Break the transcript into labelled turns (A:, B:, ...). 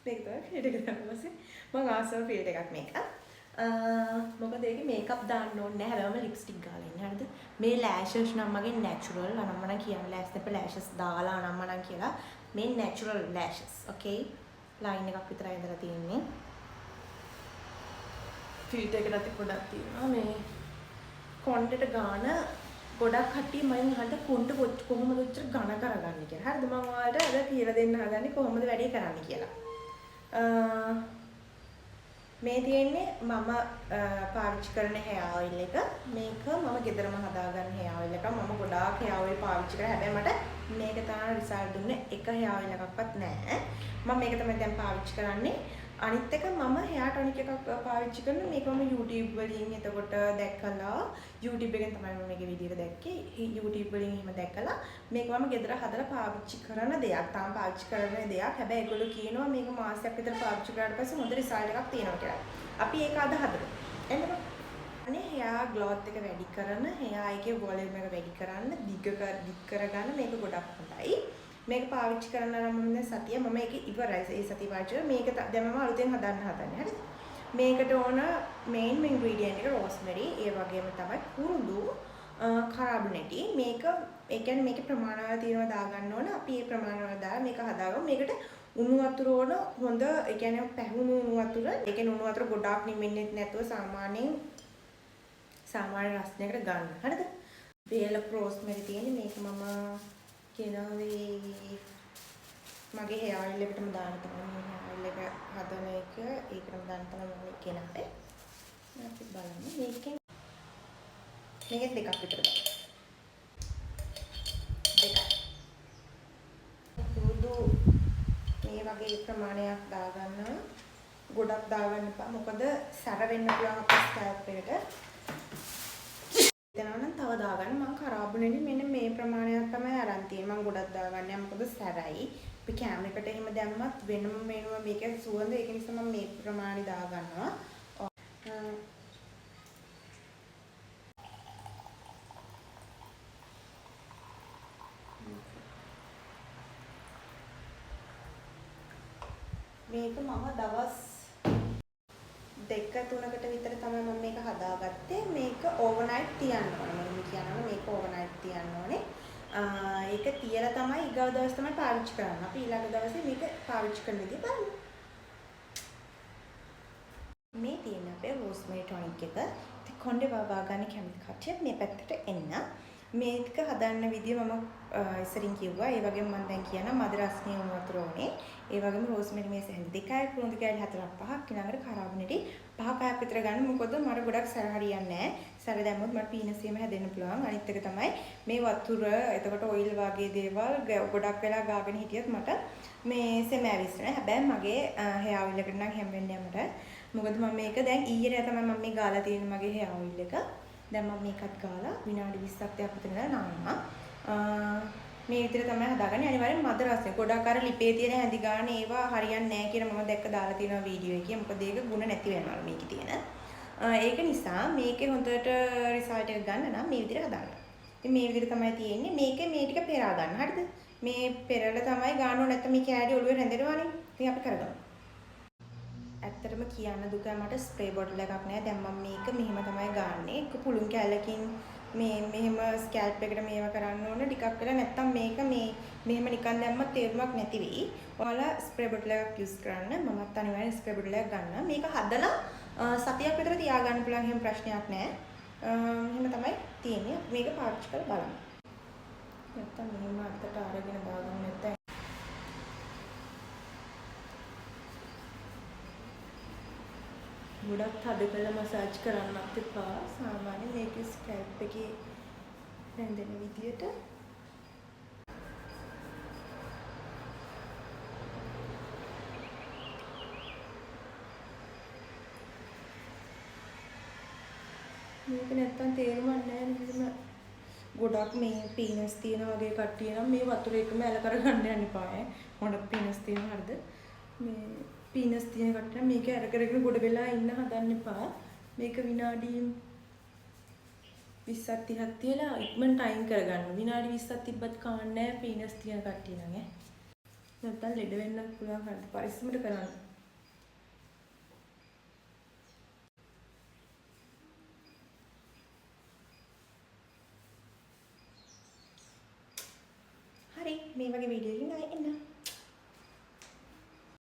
A: මේක තමයි ෆිල්ටර් එක දාන්න පස්සේ මම ආසල් ෆිල්ටර් එකක් මේක. මොකද ඒකේ මේකප් දාන්න ඕනේ නැහැ. හැබැයි මම ලිප්ස්ටික් ගාලා ඉන්නේ. හරිද? මේ ලෑෂස් නම් මගේ නැචරල් අනම්මනම් කියන්නේ ලෑෂස් ලෑෂස් දාලා අනම්මනම් කියලා. මේ නැචරල් ලෑෂස්. ඕකේ. ලයින් එකක් විතරයි ඇඳලා තියෙන්නේ. ෆිල්ටර් එකකට පොඩක් තියෙනවා මේ කොණ්ඩේට ගාන ගොඩක් කට්ටිය මම අහන්න කොණ්ඩ කොහොමද උච්චර ඝන කරගන්නේ කියලා. හරිද? මම ඔයාලට අද කියලා දෙන්න හදන්නේ කොහොමද වැඩේ කරන්නේ කියලා. මේ තියෙන්නේ මම පාවිච්චි කරන hair oil එක. මේක මම ගෙදරම හදාගන්න hair oil එකක්. මම ගොඩාක් hair oil පාවිච්චි කරා. හැබැයි මට මේක තමයි රිසල්ට් දුන්නේ. එක hair oil එකක්වත් නැහැ. මම මේක තමයි දැන් පාවිච්චි කරන්නේ. අනිත් එක මම hair tonic එකක් පාවිච්චි කරන මේක මම YouTube වලින් එතකොට දැක්කලා YouTube එකෙන් තමයි මම මේකේ වීඩියෝ එක දැක්කේ. YouTube වලින් එහෙම දැක්කලා මේක මම ගෙදර හදලා පාවිච්චි කරන දෙයක්. තාම පාවිච්චි කරන දෙයක්. හැබැයි ඒගොල්ලෝ කියනවා මේක මාසයක් විතර පාවිච්චි කරාට පස්සේ හොඳ රිසල්ට් එකක් තියෙනවා කියලා. අපි ඒක අද හදමු. එන්නකො. අනේ hair growth එක වැඩි කරන, hair එකේ volume එක වැඩි කරන්න, දිග කරගන්න මේක ගොඩක් හොඳයි. මේක පාවිච්චි කරන්න නම් මම සතිය මම ඒක ඉවරයි. ඒ සතිය පාවිච්චි කරලා මේක දැන් මම අලුතෙන් හදන්න හදන්නේ. හරිද? මේකට ඕන මේන් ඉන්ග්‍රීඩියන්ට් එක රෝස්මෙරි, ඒ වගේම තමයි කුරුඳු, කාබනේටි. මේක ඒ කියන්නේ මේකේ ප්‍රමාණවල තියෙනවා දාගන්න ඕන. අපි මේ ප්‍රමාණවල දාලා මේක හදාගමු. මේකට උණු වතුර ඕන හොඳ ඒ කියන්නේ පැහුණු උණු වතුර. ඒ කියන්නේ උණු වතුර ගොඩාක් නිමෙන්නේ නැතුව සාමාන්‍ය රසණයකට ගන්න. හරිද? බේල රෝස්මෙරි තියෙන්නේ මේක මම කියනවාවේ මගේ hair oil එකටම දාන්න තමයි මේ hair oil එක හදන එක ඒකටම දාන්න තමයි මම කියනවාවේ. අපි බලමු මේකෙන් දෙකක් විතර දාන්න. දෙකක්. පුරුදු මේ වගේ ප්‍රමාණයක් දාගන්න. ගොඩක් දාගන්න එපා. මොකද සැර වෙන්න පුළුවන් අපේ ස්කැල්ප් එකට. දැනනම් තව දාගන්න මම කරාබුනේදී මෙන්න මේ ප්‍රමාණයක් තමයි අරන් තියෙන්නේ. මම ගොඩක් දාගන්නේ නැහැ මොකද සැරයි. අපි කැමරේකට එහෙම දැම්මත් වෙනම මේක සුවඳ ඒක නිසා මම මේ ප්‍රමාණය දාගන්නවා. මේක මම දවස් 2-3කට විතර තමයි මම මේක හදාගත්තේ. මේක ඕවර්නයිට් තියන්න ඕනේ. මම කියනවා මේක ඕවර්නයිට් තියන්න ඕනේ. ඒක තියලා තමයි ඊගව දවස් තමයි පාවිච්චි කරන්න. අපි ඊළඟ දවසේ මේක පාවිච්චි කරන විදිහ බලමු. මේ තියෙන අපේ රෝස්මෙරි ටොනික් එක. ඉතින් කොණ්ඩේ වවා ගන්න කැමති කට්ටිය මේ පැත්තට එන්න. මේක හදන්න විදිය මම ඉස්සරින් කිව්වා. ඒ වගේම මම දැන් කියනවා මද රස්නේ උණු වතුර ඕනේ. ඒ වගේම රෝස්මෙරි මේස හැඳි 2යි කුරුඳු කෑලි 4-5ක් ඊළඟට කරාබනේටි 5-6ක් විතර ගන්න. මොකද මට ගොඩක් සැර හරියන්නේ නැහැ. සැර දැම්මොත් මට පීනසෙම හැදෙන්න පුළුවන්. අනිත් එක තමයි මේ වතුර එතකොට ඔයිල් වගේ දේවල් ගොඩක් වෙලා ගාගෙන හිටියත් මට මේ සෙම ඇවිස්සෙනවා. හැබැයි මගේ hair oil එකට නම් හැම වෙන්නේ මට. මොකද මම මේක දැන් ඊයේ තමයි මම මේ ගාලා තියෙන මගේ hair oil එක. දැන් මම මේකත් ගාලා විනාඩි 20ක් විතර නානවා. මේ විදිහට තමයි හදාගන්නේ. අනිවාර්යෙන් මද රසය. ගොඩක් අර ලිපේ තියෙන හැඳි ගන්න ඒවා හරියන්නේ නැහැ කියලා මම දැක්ක දාලා තියෙනවා වීඩියෝ එකේ. මොකද ඒක ಗುಣ නැති වෙනවා මේකේ තියෙන. ඒක නිසා මේකේ හොඳට රිසල්ට් එක ගන්න නම් මේ විදිහට හදාගන්න. ඉතින් මේ විදිහට තමයි තියෙන්නේ. මේකේ මේ ටික පෙරා ගන්න. හරිද? මේ පෙරලා තමයි ගන්න ඕනේ නැත්නම් මේ කෑලි ඔළුවේ රැඳෙනවානේ. ඉතින් අපි කරගමු. ඇත්තටම කියන්න දුකයි මට ස්ප්‍රේ බොටල් එකක් නැහැ. දැන් මම මේක මෙහෙම තමයි ගන්නෙ. එක පුළුන් කැලකින් මේ මෙහෙම ස්කැල්ප් එකට මේව කරන්න ඕන ටිකක් වෙලා නැත්තම් මේක මෙහෙම නිකන් දැම්මත් තේරුමක් නැති වෙයි. ඔයාලා ස්ප්‍රේ බොටල් එකක් යූස් කරන්න. මමත් අනිවාර්යෙන් ස්ප්‍රේ බොටල් එකක් ගන්නවා. මේක හදලා සතියක් විතර තියාගන්න පුළුවන් එහෙම ප්‍රශ්නයක් නැහැ. එහෙම තමයි තියෙන්නේ. මේක පාවිච්චි කරලා බලන්න. නැත්තම් මෙහෙම අතට අරගෙන දාගන්න නැත්තම් ගොඩක් තද කරලා මසාජ් කරන්නත් එපා. සාමාන්‍ය මේක ස්කැල්ප් එකේ රැඳෙන විදියට මේක නැත්තම් තේරුමක් නැහැ. මෙහෙම ගොඩක් මේ පීනස් තියෙන වගේ කට්ටිය නම් මේ වතුර එකම ඇල කරගන්න යන්න එපා. මොඩක් පීනස් තියෙන හරිද? මේ පීනස් තියෙන කට්ටිය මේක අර කරගෙන ගොඩ වෙලා ඉන්න හදන්න එපා. මේක විනාඩි 20ක් 30ක් තියලා ඉක්මන ටයිම් කරගන්න. විනාඩි 20ක් තිබ්බත් කවන්නේ නැහැ පීනස් තියෙන කට්ටිය නම් නැත්තම් ලෙඩ වෙන්නත් පුළුවන් හරියට පරිස්සමට කරන්න. හරි මේ වගේ වීඩියෝ එකකින් ආයෙ එන්න.